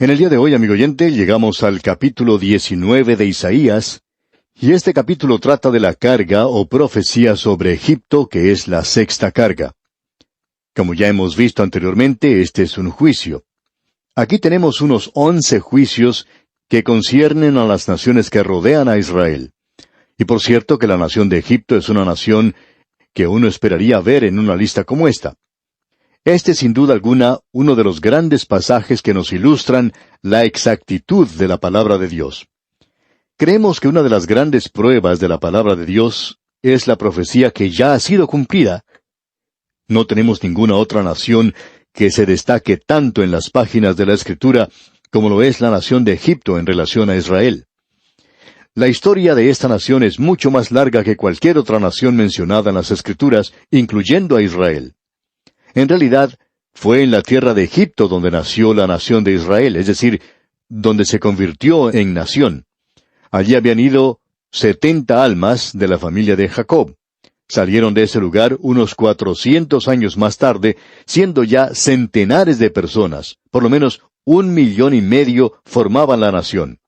En el día de hoy, amigo oyente, llegamos al capítulo 19 de Isaías, y este capítulo trata de la carga o profecía sobre Egipto, que es la sexta carga. Como ya hemos visto anteriormente, este es un juicio. Aquí tenemos unos 11 juicios que conciernen a las naciones que rodean a Israel. Y por cierto que la nación de Egipto es una nación que uno esperaría ver en una lista como esta. Este es sin duda alguna uno de los grandes pasajes que nos ilustran la exactitud de la palabra de Dios. Creemos que una de las grandes pruebas de la palabra de Dios es la profecía que ya ha sido cumplida. No tenemos ninguna otra nación que se destaque tanto en las páginas de la Escritura como lo es la nación de Egipto en relación a Israel. La historia de esta nación es mucho más larga que cualquier otra nación mencionada en las Escrituras, incluyendo a Israel. En realidad, fue en la tierra de Egipto donde nació la nación de Israel, es decir, donde se convirtió en nación. Allí habían ido 70 almas de la familia de Jacob. Salieron de ese lugar unos 400 años más tarde, siendo ya centenares de personas, por lo menos 1,5 millones formaban la nación.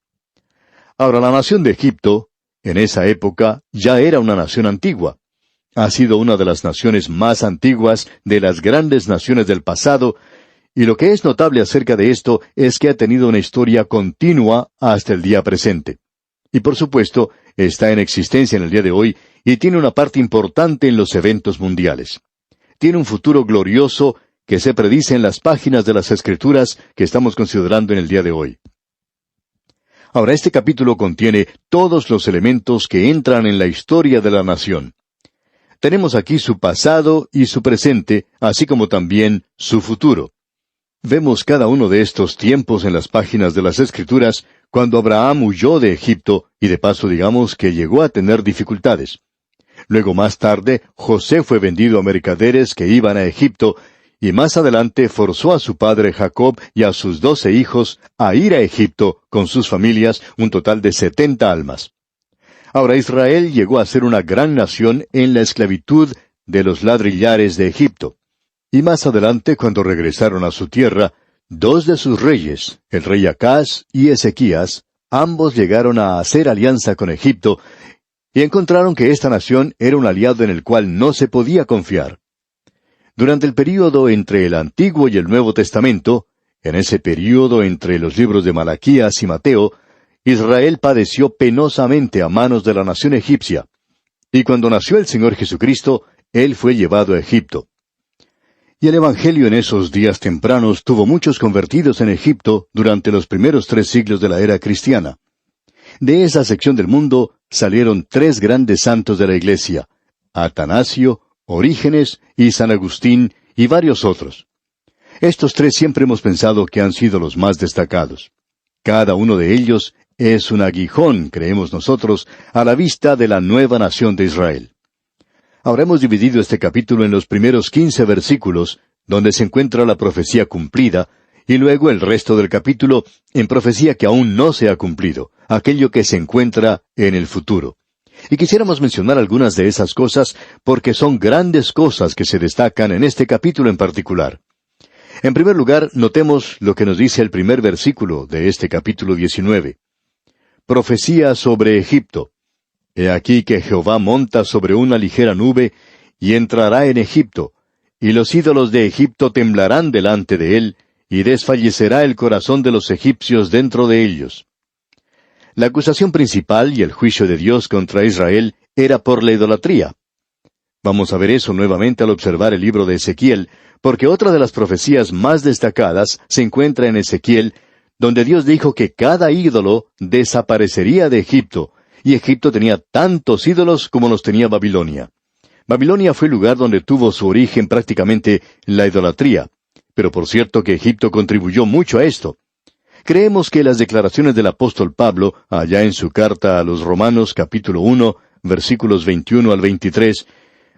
Ahora, la nación de Egipto, en esa época, ya era una nación antigua. Ha sido una de las naciones más antiguas de las grandes naciones del pasado, y lo que es notable acerca de esto es que ha tenido una historia continua hasta el día presente. Y por supuesto, está en existencia en el día de hoy y tiene una parte importante en los eventos mundiales. Tiene un futuro glorioso que se predice en las páginas de las Escrituras que estamos considerando en el día de hoy. Ahora, este capítulo contiene todos los elementos que entran en la historia de la nación. Tenemos aquí su pasado y su presente, así como también su futuro. Vemos cada uno de estos tiempos en las páginas de las Escrituras cuando Abraham huyó de Egipto y de paso digamos que llegó a tener dificultades. Luego más tarde, José fue vendido a mercaderes que iban a Egipto y más adelante forzó a su padre Jacob y a sus 12 hijos a ir a Egipto con sus familias, un total de 70 almas. Ahora Israel llegó a ser una gran nación en la esclavitud de los ladrillares de Egipto. Y más adelante, cuando regresaron a su tierra, 2 de sus reyes, el rey Acaz y Ezequías, ambos llegaron a hacer alianza con Egipto, y encontraron que esta nación era un aliado en el cual no se podía confiar. Durante el período entre el Antiguo y el Nuevo Testamento, en ese período entre los libros de Malaquías y Mateo, Israel padeció penosamente a manos de la nación egipcia, y cuando nació el Señor Jesucristo, Él fue llevado a Egipto. Y el Evangelio en esos días tempranos tuvo muchos convertidos en Egipto durante los primeros 3 siglos de la era cristiana. De esa sección del mundo salieron 3 grandes santos de la Iglesia, Atanasio, Orígenes y San Agustín y varios otros. Estos 3 siempre hemos pensado que han sido los más destacados. Cada uno de ellos es un aguijón, creemos nosotros, a la vista de la nueva nación de Israel. Ahora hemos dividido este capítulo en los primeros 15 versículos, donde se encuentra la profecía cumplida, y luego el resto del capítulo en profecía que aún no se ha cumplido, aquello que se encuentra en el futuro. Y quisiéramos mencionar algunas de esas cosas porque son grandes cosas que se destacan en este capítulo en particular. En primer lugar, notemos lo que nos dice el primer versículo de este capítulo 19. Profecía sobre Egipto. He aquí que Jehová monta sobre una ligera nube, y entrará en Egipto, y los ídolos de Egipto temblarán delante de él, y desfallecerá el corazón de los egipcios dentro de ellos. La acusación principal y el juicio de Dios contra Israel era por la idolatría. Vamos a ver eso nuevamente al observar el libro de Ezequiel, porque otra de las profecías más destacadas se encuentra en Ezequiel, donde Dios dijo que cada ídolo desaparecería de Egipto, y Egipto tenía tantos ídolos como los tenía Babilonia. Babilonia fue el lugar donde tuvo su origen prácticamente la idolatría, pero por cierto que Egipto contribuyó mucho a esto. Creemos que las declaraciones del apóstol Pablo, allá en su carta a los Romanos capítulo 1, versículos 21 al 23,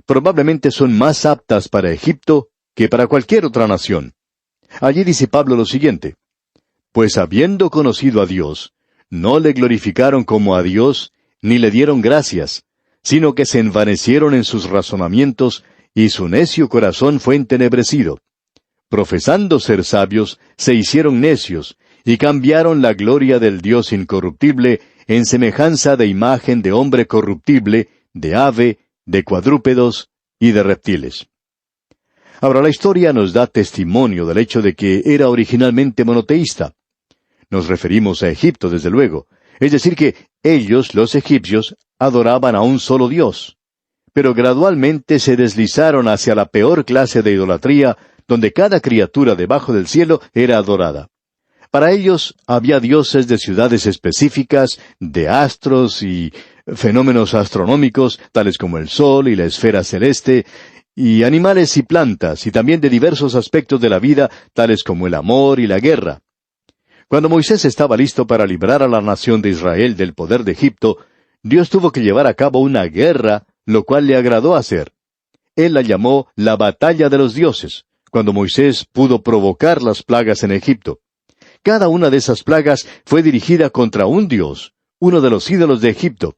probablemente son más aptas para Egipto que para cualquier otra nación. Allí dice Pablo lo siguiente: Pues habiendo conocido a Dios, no le glorificaron como a Dios, ni le dieron gracias, sino que se envanecieron en sus razonamientos, y su necio corazón fue entenebrecido. Profesando ser sabios, se hicieron necios, y cambiaron la gloria del Dios incorruptible en semejanza de imagen de hombre corruptible, de ave, de cuadrúpedos y de reptiles. Ahora, la historia nos da testimonio del hecho de que era originalmente monoteísta. Nos referimos a Egipto, desde luego. Es decir, que ellos, los egipcios, adoraban a un solo Dios. Pero gradualmente se deslizaron hacia la peor clase de idolatría, donde cada criatura debajo del cielo era adorada. Para ellos había dioses de ciudades específicas, de astros y fenómenos astronómicos, tales como el sol y la esfera celeste, y animales y plantas, y también de diversos aspectos de la vida, tales como el amor y la guerra. Cuando Moisés estaba listo para librar a la nación de Israel del poder de Egipto, Dios tuvo que llevar a cabo una guerra, lo cual le agradó hacer. Él la llamó la batalla de los dioses, cuando Moisés pudo provocar las plagas en Egipto. Cada una de esas plagas fue dirigida contra un dios, uno de los ídolos de Egipto.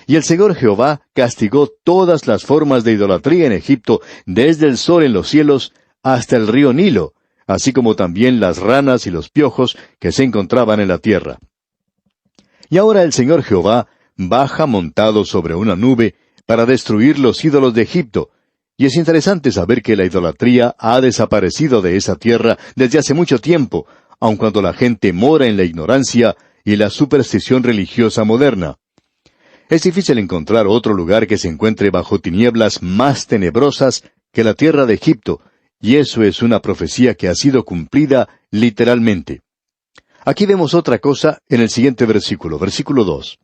Y el Señor Jehová castigó todas las formas de idolatría en Egipto, desde el sol en los cielos hasta el río Nilo, así como también las ranas y los piojos que se encontraban en la tierra. Y ahora el Señor Jehová baja montado sobre una nube para destruir los ídolos de Egipto. Y es interesante saber que la idolatría ha desaparecido de esa tierra desde hace mucho tiempo, aun cuando la gente mora en la ignorancia y la superstición religiosa moderna. Es difícil encontrar otro lugar que se encuentre bajo tinieblas más tenebrosas que la tierra de Egipto, y eso es una profecía que ha sido cumplida literalmente. Aquí vemos otra cosa en el siguiente versículo, versículo 2.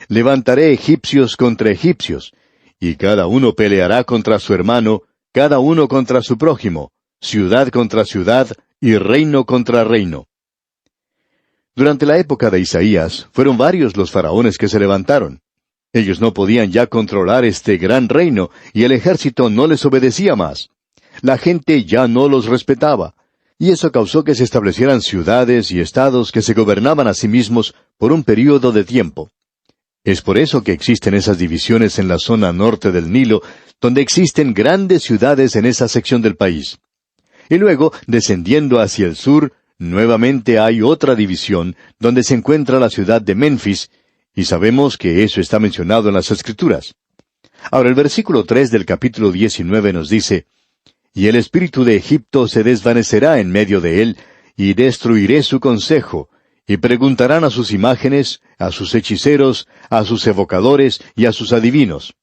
Levantaré egipcios contra egipcios, y cada uno peleará contra su hermano, cada uno contra su prójimo, ciudad contra ciudad, y reino contra reino. Durante la época de Isaías, fueron varios los faraones que se levantaron. Ellos no podían ya controlar este gran reino, y el ejército no les obedecía más. La gente ya no los respetaba, y eso causó que se establecieran ciudades y estados que se gobernaban a sí mismos por un período de tiempo. Es por eso que existen esas divisiones en la zona norte del Nilo, donde existen grandes ciudades en esa sección del país. Y luego, descendiendo hacia el sur, nuevamente hay otra división, donde se encuentra la ciudad de Menfis, y sabemos que eso está mencionado en las Escrituras. Ahora, el versículo 3 del capítulo 19 nos dice, «Y el espíritu de Egipto se desvanecerá en medio de él, y destruiré su consejo, y preguntarán a sus imágenes, a sus hechiceros, a sus evocadores y a sus adivinos».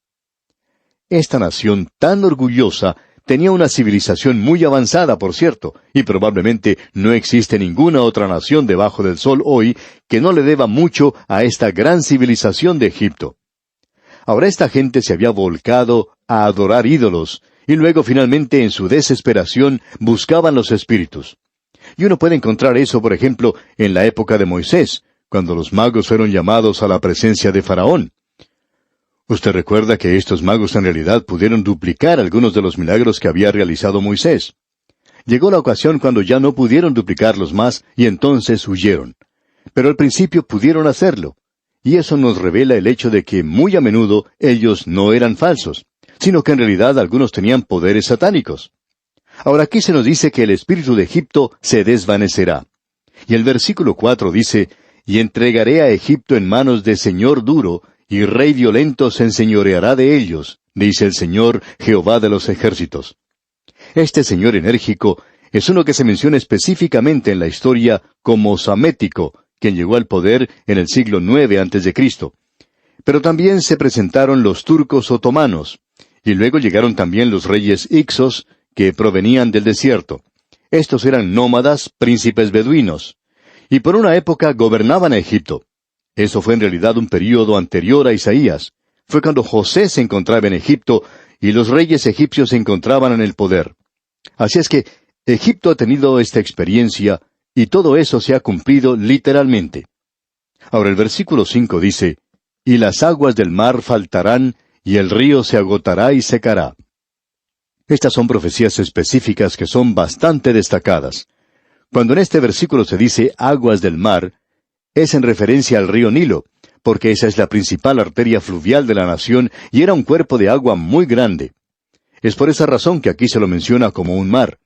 Esta nación tan orgullosa tenía una civilización muy avanzada, por cierto, y probablemente no existe ninguna otra nación debajo del sol hoy que no le deba mucho a esta gran civilización de Egipto. Ahora esta gente se había volcado a adorar ídolos, y luego finalmente en su desesperación buscaban los espíritus. Y uno puede encontrar eso, por ejemplo, en la época de Moisés, cuando los magos fueron llamados a la presencia de Faraón. Usted recuerda que estos magos en realidad pudieron duplicar algunos de los milagros que había realizado Moisés. Llegó la ocasión cuando ya no pudieron duplicarlos más y entonces huyeron. Pero al principio pudieron hacerlo. Y eso nos revela el hecho de que muy a menudo ellos no eran falsos, sino que en realidad algunos tenían poderes satánicos. Ahora aquí se nos dice que el espíritu de Egipto se desvanecerá. Y el versículo 4 dice, «Y entregaré a Egipto en manos de señor duro, y rey violento se enseñoreará de ellos, dice el Señor, Jehová de los ejércitos». Este señor enérgico es uno que se menciona específicamente en la historia como Samético, quien llegó al poder en el siglo IX a.C. Pero también se presentaron los turcos otomanos, y luego llegaron también los reyes Ixos, que provenían del desierto. Estos eran nómadas, príncipes beduinos, y por una época gobernaban a Egipto. Eso fue en realidad un período anterior a Isaías. Fue cuando José se encontraba en Egipto y los reyes egipcios se encontraban en el poder. Así es que Egipto ha tenido esta experiencia y todo eso se ha cumplido literalmente. Ahora el versículo 5 dice, «Y las aguas del mar faltarán, y el río se agotará y secará». Estas son profecías específicas que son bastante destacadas. Cuando en este versículo se dice aguas del mar, es en referencia al río Nilo, porque esa es la principal arteria fluvial de la nación y era un cuerpo de agua muy grande. Es por esa razón que aquí se lo menciona como un mar.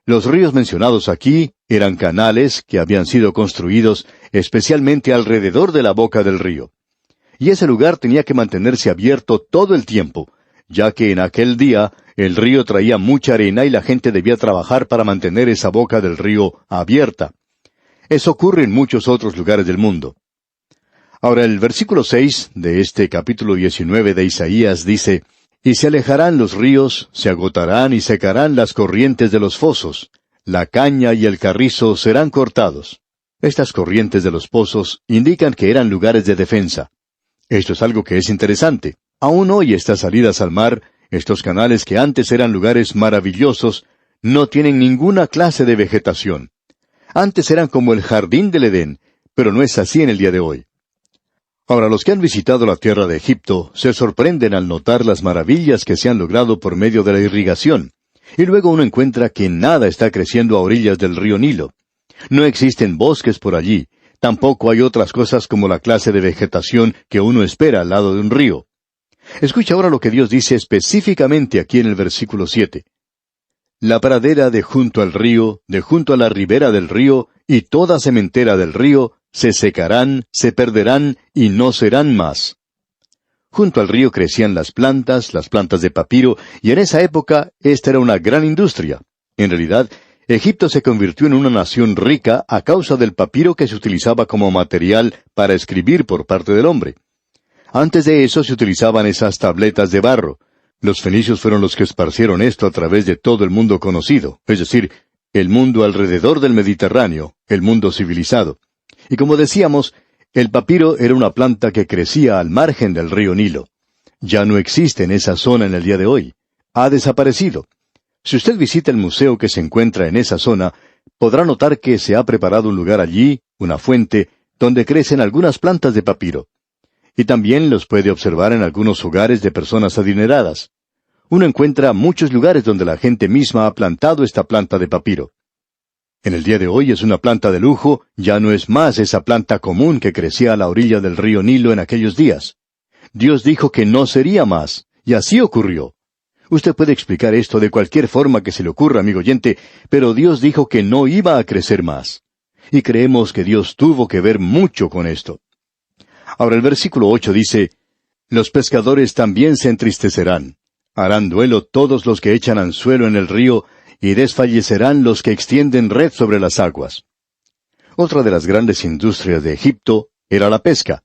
Los ríos mencionados aquí eran canales que habían sido construidos especialmente alrededor de la boca del río. Y ese lugar tenía que mantenerse abierto todo el tiempo, ya que en aquel día el río traía mucha arena y la gente debía trabajar para mantener esa boca del río abierta. Eso ocurre en muchos otros lugares del mundo. Ahora el versículo 6 de este capítulo 19 de Isaías dice: «Y se alejarán los ríos, se agotarán y secarán las corrientes de los fosos. La caña y el carrizo serán cortados». Estas corrientes de los pozos indican que eran lugares de defensa. Esto es algo que es interesante. Aún hoy estas salidas al mar, estos canales que antes eran lugares maravillosos, no tienen ninguna clase de vegetación. Antes eran como el jardín del Edén, pero no es así en el día de hoy. Ahora, los que han visitado la tierra de Egipto se sorprenden al notar las maravillas que se han logrado por medio de la irrigación. Y luego uno encuentra que nada está creciendo a orillas del río Nilo. No existen bosques por allí. Tampoco hay otras cosas como la clase de vegetación que uno espera al lado de un río. Escucha ahora lo que Dios dice específicamente aquí en el versículo 7. «La pradera de junto al río, de junto a la ribera del río, y toda sementera del río, se secarán, se perderán, y no serán más». Junto al río crecían las plantas de papiro, y en esa época esta era una gran industria. En realidad, Egipto se convirtió en una nación rica a causa del papiro que se utilizaba como material para escribir por parte del hombre. Antes de eso se utilizaban esas tabletas de barro. Los fenicios fueron los que esparcieron esto a través de todo el mundo conocido, es decir, el mundo alrededor del Mediterráneo, el mundo civilizado. Y como decíamos, el papiro era una planta que crecía al margen del río Nilo. Ya no existe en esa zona en el día de hoy. Ha desaparecido. Si usted visita el museo que se encuentra en esa zona, podrá notar que se ha preparado un lugar allí, una fuente, donde crecen algunas plantas de papiro. Y también los puede observar en algunos hogares de personas adineradas. Uno encuentra muchos lugares donde la gente misma ha plantado esta planta de papiro. En el día de hoy es una planta de lujo, ya no es más esa planta común que crecía a la orilla del río Nilo en aquellos días. Dios dijo que no sería más, y así ocurrió. Usted puede explicar esto de cualquier forma que se le ocurra, amigo oyente, pero Dios dijo que no iba a crecer más. Y creemos que Dios tuvo que ver mucho con esto. Ahora el versículo 8 dice: «Los pescadores también se entristecerán. Harán duelo todos los que echan anzuelo en el río, y desfallecerán los que extienden red sobre las aguas». Otra de las grandes industrias de Egipto era la pesca.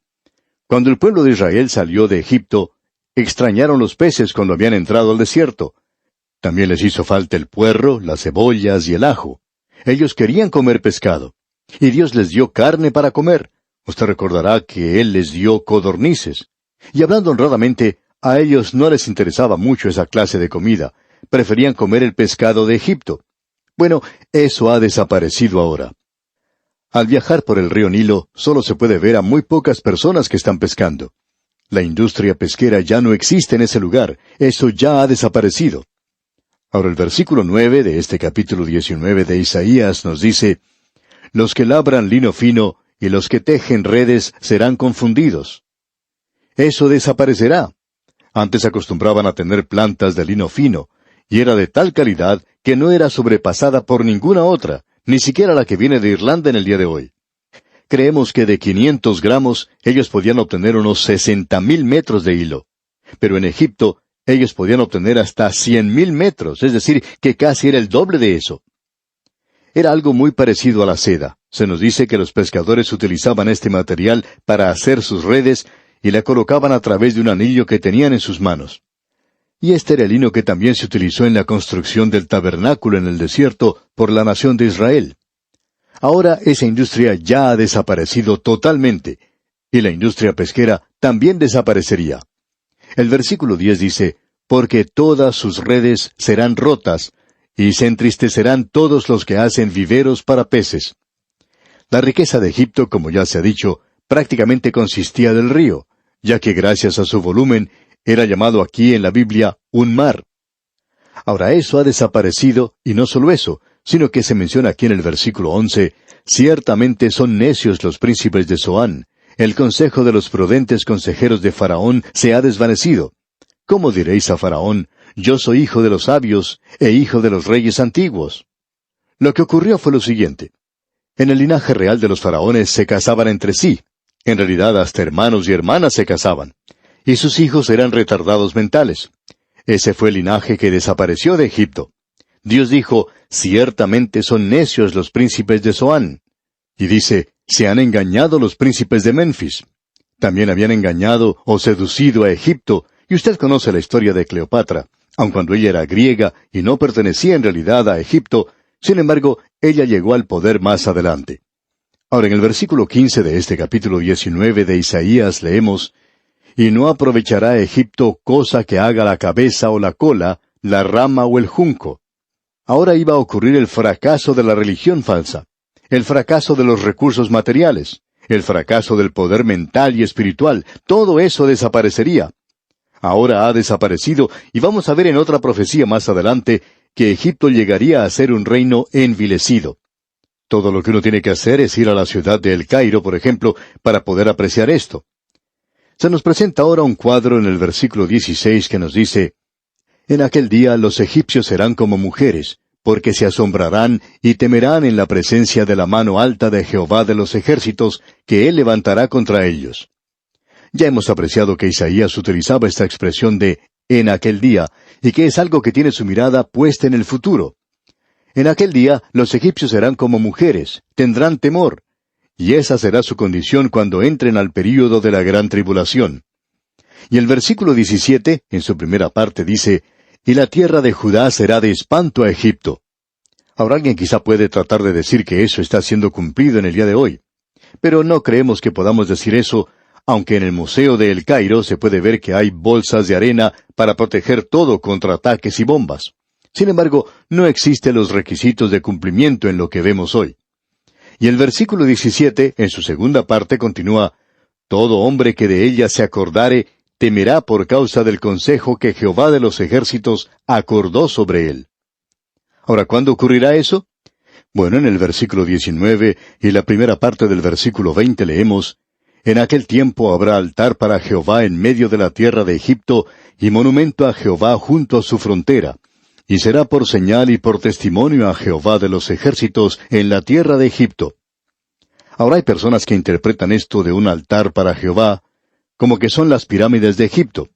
Cuando el pueblo de Israel salió de Egipto, extrañaron los peces cuando habían entrado al desierto. También les hizo falta el puerro, las cebollas y el ajo. Ellos querían comer pescado. Y Dios les dio carne para comer. Usted recordará que Él les dio codornices. Y hablando honradamente, a ellos no les interesaba mucho esa clase de comida. Preferían comer el pescado de Egipto. Bueno, eso ha desaparecido ahora. Al viajar por el río Nilo, solo se puede ver a muy pocas personas que están pescando. La industria pesquera ya no existe en ese lugar. Eso ya ha desaparecido. Ahora el versículo 9 de este capítulo 19 de Isaías nos dice: «Los que labran lino fino y los que tejen redes serán confundidos». Eso desaparecerá. Antes acostumbraban a tener plantas de lino fino, y era de tal calidad que no era sobrepasada por ninguna otra, ni siquiera la que viene de Irlanda en el día de hoy. Creemos que de 500 gramos ellos podían obtener unos 60,000 metros de hilo. Pero en Egipto ellos podían obtener hasta 100,000 metros, es decir, que casi era el doble de eso. Era algo muy parecido a la seda. Se nos dice que los pescadores utilizaban este material para hacer sus redes y la colocaban a través de un anillo que tenían en sus manos. Y este era el lino que también se utilizó en la construcción del tabernáculo en el desierto por la nación de Israel. Ahora esa industria ya ha desaparecido totalmente, y la industria pesquera también desaparecería. El versículo 10 dice: «Porque todas sus redes serán rotas, y se entristecerán todos los que hacen viveros para peces». La riqueza de Egipto, como ya se ha dicho, prácticamente consistía del río, ya que gracias a su volumen era llamado aquí en la Biblia un mar. Ahora eso ha desaparecido, y no solo eso, sino que se menciona aquí en el versículo 11, «Ciertamente son necios los príncipes de Zoán. El consejo de los prudentes consejeros de Faraón se ha desvanecido. ¿Cómo diréis a Faraón: yo soy hijo de los sabios, e hijo de los reyes antiguos?» Lo que ocurrió fue lo siguiente. En el linaje real de los faraones se casaban entre sí. En realidad hasta hermanos y hermanas se casaban. Y sus hijos eran retardados mentales. Ese fue el linaje que desapareció de Egipto. Dios dijo, ciertamente son necios los príncipes de Zoán. Y dice, se han engañado los príncipes de Menfis. También habían engañado o seducido a Egipto, y usted conoce la historia de Cleopatra. Aun cuando ella era griega y no pertenecía en realidad a Egipto, sin embargo, ella llegó al poder más adelante. Ahora, en el versículo 15 de este capítulo 19 de Isaías leemos, «Y no aprovechará Egipto cosa que haga la cabeza o la cola, la rama o el junco». Ahora iba a ocurrir el fracaso de la religión falsa, el fracaso de los recursos materiales, el fracaso del poder mental y espiritual. Todo eso desaparecería. Ahora ha desaparecido, y vamos a ver en otra profecía más adelante que Egipto llegaría a ser un reino envilecido. Todo lo que uno tiene que hacer es ir a la ciudad de El Cairo, por ejemplo, para poder apreciar esto. Se nos presenta ahora un cuadro en el versículo 16 que nos dice, «En aquel día los egipcios serán como mujeres, porque se asombrarán y temerán en la presencia de la mano alta de Jehová de los ejércitos, que él levantará contra ellos». Ya hemos apreciado que Isaías utilizaba esta expresión de «en aquel día», y que es algo que tiene su mirada puesta en el futuro. En aquel día los egipcios serán como mujeres, tendrán temor, y esa será su condición cuando entren al período de la gran tribulación. Y el versículo 17, en su primera parte, dice, «Y la tierra de Judá será de espanto a Egipto». Ahora alguien quizá puede tratar de decir que eso está siendo cumplido en el día de hoy. Pero no creemos que podamos decir eso, aunque en el Museo de El Cairo se puede ver que hay bolsas de arena para proteger todo contra ataques y bombas. Sin embargo, no existen los requisitos de cumplimiento en lo que vemos hoy. Y el versículo 17, en su segunda parte, continúa, «Todo hombre que de ella se acordare, temerá por causa del consejo que Jehová de los ejércitos acordó sobre él». Ahora, ¿cuándo ocurrirá eso? Bueno, en el versículo 19 y la primera parte del versículo 20 leemos, «En aquel tiempo habrá altar para Jehová en medio de la tierra de Egipto, y monumento a Jehová junto a su frontera. Y será por señal y por testimonio a Jehová de los ejércitos en la tierra de Egipto». Ahora hay personas que interpretan esto de un altar para Jehová como que son las pirámides de Egipto.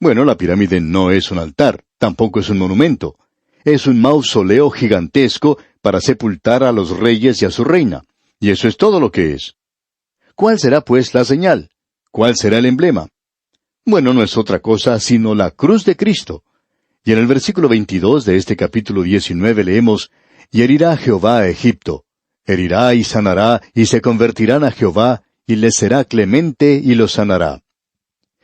Bueno, la pirámide no es un altar, tampoco es un monumento. Es un mausoleo gigantesco para sepultar a los reyes y a su reina. Y eso es todo lo que es. ¿Cuál será, pues, la señal? ¿Cuál será el emblema? Bueno, no es otra cosa sino la cruz de Cristo. Y en el versículo 22 de este capítulo 19 leemos, «Y herirá Jehová a Egipto, herirá y sanará, y se convertirán a Jehová, y les será clemente y los sanará».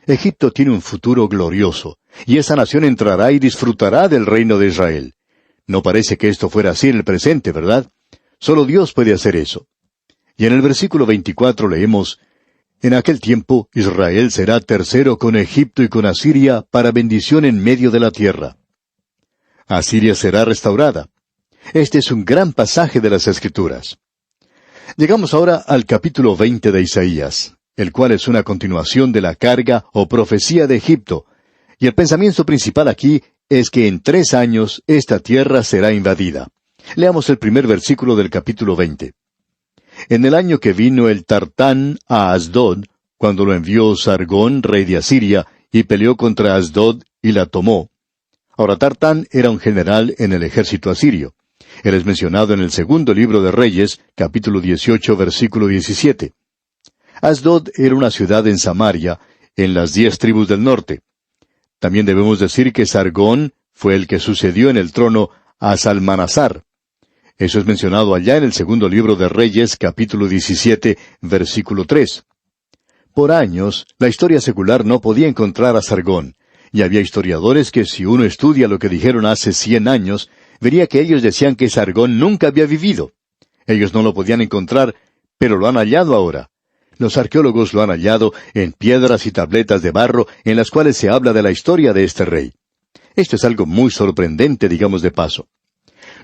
Egipto tiene un futuro glorioso, y esa nación entrará y disfrutará del reino de Israel. No parece que esto fuera así en el presente, ¿verdad? Solo Dios puede hacer eso. Y en el versículo 24 leemos, «En aquel tiempo Israel será tercero con Egipto y con Asiria para bendición en medio de la tierra». Asiria será restaurada. Este es un gran pasaje de las Escrituras. Llegamos ahora al capítulo 20 de Isaías, el cual es una continuación de la carga o profecía de Egipto, y el pensamiento principal aquí es que en 3 años esta tierra será invadida. Leamos el primer versículo del capítulo 20. «En el año que vino el Tartán a Asdod, cuando lo envió Sargón, rey de Asiria, y peleó contra Asdod y la tomó». Ahora Tartán era un general en el ejército asirio. Él es mencionado en el segundo libro de Reyes, capítulo 18, versículo 17. Asdod era una ciudad en Samaria, en las 10 tribus del norte. También debemos decir que Sargón fue el que sucedió en el trono a Salmanasar. Eso es mencionado allá en el segundo libro de Reyes, capítulo 17, versículo 3. Por años, la historia secular no podía encontrar a Sargón, y había historiadores que si uno estudia lo que dijeron hace 100 años, vería que ellos decían que Sargón nunca había vivido. Ellos no lo podían encontrar, pero lo han hallado ahora. Los arqueólogos lo han hallado en piedras y tabletas de barro en las cuales se habla de la historia de este rey. Esto es algo muy sorprendente, digamos de paso.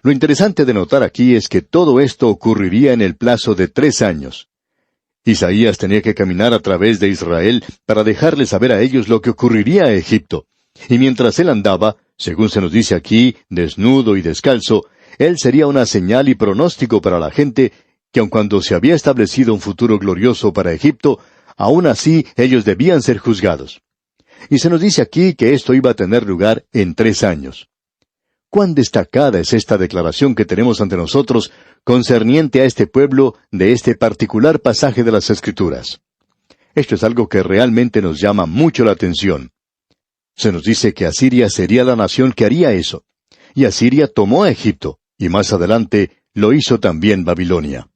Lo interesante de notar aquí es que todo esto ocurriría en el plazo de 3 años. Isaías tenía que caminar a través de Israel para dejarles saber a ellos lo que ocurriría a Egipto. Y mientras él andaba, según se nos dice aquí, desnudo y descalzo, Él sería una señal y pronóstico para la gente que aun cuando se había establecido un futuro glorioso para Egipto, aún así ellos debían ser juzgados. Y se nos dice aquí que esto iba a tener lugar en 3 años. Cuán destacada es esta declaración que tenemos ante nosotros concerniente a este pueblo de este particular pasaje de las Escrituras. Esto es algo que realmente nos llama mucho la atención. Se nos dice que Asiria sería la nación que haría eso. Y Asiria tomó a Egipto, y más adelante lo hizo también Babilonia.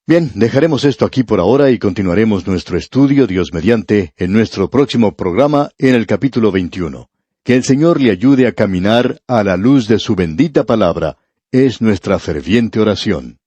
Bien, dejaremos esto aquí por ahora y continuaremos nuestro estudio, Dios mediante, en nuestro próximo programa en el capítulo 21. Que el Señor le ayude a caminar a la luz de su bendita palabra, es nuestra ferviente oración.